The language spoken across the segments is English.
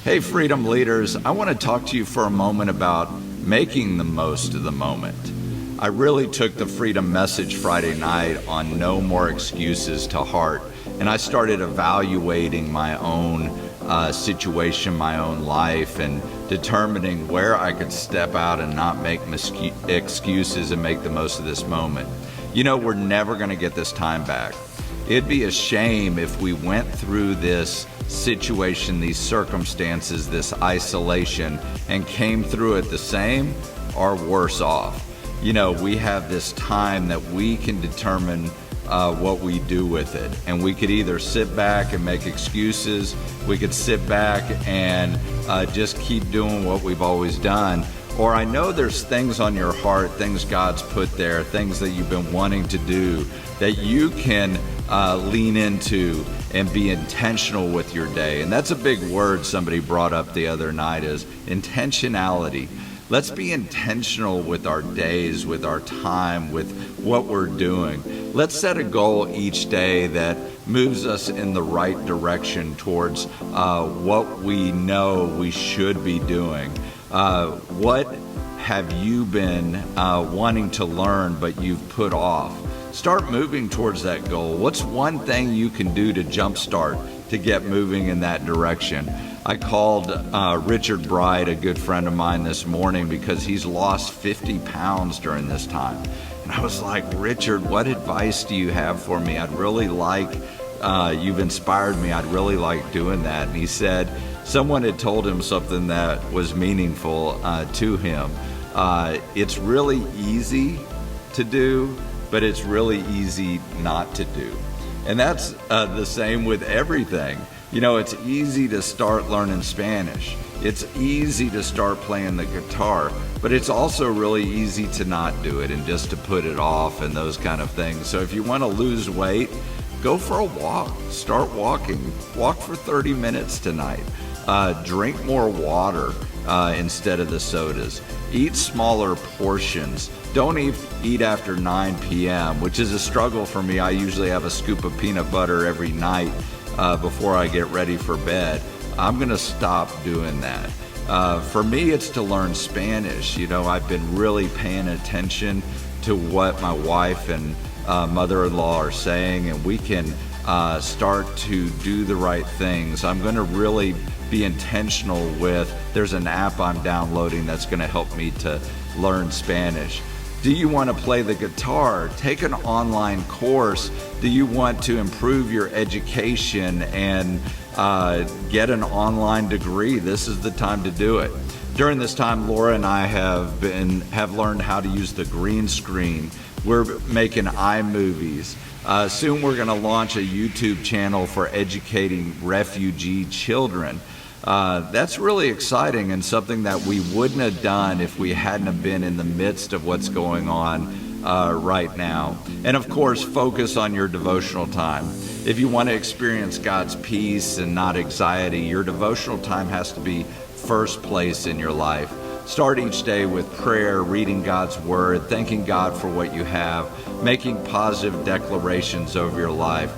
Hey, Freedom Leaders, I want to talk to you for a moment about making the most of the moment. I really took the Freedom Message Friday night on No More Excuses to heart, and I started evaluating my own situation, my own life, and determining where I could step out and not make excuses and make the most of this moment. You know, we're never going to get this time back. It'd be a shame if we went through this situation, these circumstances, this isolation, and came through it the same or worse off. You know, we have this time that we can determine what we do with it. And we could either sit back and make excuses, we could sit back and just keep doing what we've always done. Or I know there's things on your heart, things God's put there, things that you've been wanting to do that you can lean into and be intentional with your day. And that's a big word somebody brought up the other night, is intentionality. Let's be intentional with our days, with our time, with what we're doing. Let's set a goal each day that moves us in the right direction towards what we know we should be doing. What have you been wanting to learn but you've put off? Start moving towards that goal. What's one thing you can do to jumpstart to get moving in that direction? I called Richard Bright, a good friend of mine, this morning because he's lost 50 pounds during this time. And I was like, Richard, what advice do you have for me? I'd really like, you've inspired me, I'd really like doing that. And he said someone had told him something that was meaningful to him. It's really easy to do, but it's really easy not to do. And that's the same with everything. You know, it's easy to start learning Spanish. It's easy to start playing the guitar, but it's also really easy to not do it and just to put it off and those kind of things. So if you want to lose weight, go for a walk. Start walking. Walk for 30 minutes tonight. Drink more water instead of the sodas. Eat smaller portions. Don't eat after 9 p.m., which is a struggle for me. I usually have a scoop of peanut butter every night before I get ready for bed. I'm going to stop doing that. For me, it's to learn Spanish. You know, I've been really paying attention to what my wife and mother-in-law are saying, and we can start to do the right things. I'm going to really be intentional with, there's an app I'm downloading that's going to help me to learn Spanish. Do you want to play the guitar? Take an online course. Do you want to improve your education and get an online degree? This is the time to do it. During this time, Laura and I have learned how to use the green screen. We're making iMovies. Soon we're going to launch a YouTube channel for educating refugee children. That's really exciting and something that we wouldn't have done if we hadn't have been in the midst of what's going on right now. And of course, focus on your devotional time. If you want to experience God's peace and not anxiety, your devotional time has to be first place in your life. Start each day with prayer, reading God's word, thanking God for what you have, making positive declarations over your life,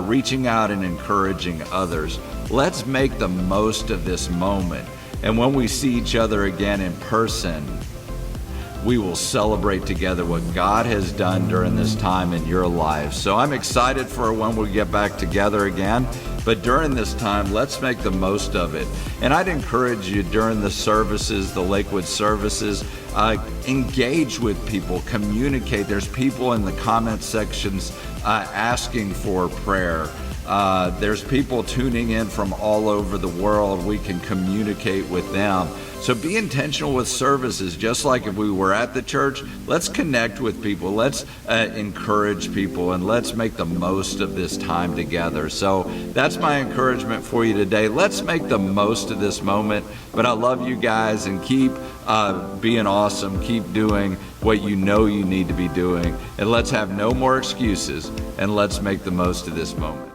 reaching out and encouraging others. Let's make the most of this moment. And when we see each other again in person, we will celebrate together what God has done during this time in your life. So I'm excited for when we get back together again. But during this time, let's make the most of it. And I'd encourage you during the services, the Lakewood services, engage with people, communicate. There's people in the comment sections asking for prayer. There's people tuning in from all over the world. We can communicate with them. So be intentional with services. Just like if we were at the church, let's connect with people. Let's encourage people, and let's make the most of this time together. So that's my encouragement for you today. Let's make the most of this moment. But I love you guys, and keep being awesome. Keep doing what you know you need to be doing. And let's have no more excuses, and let's make the most of this moment.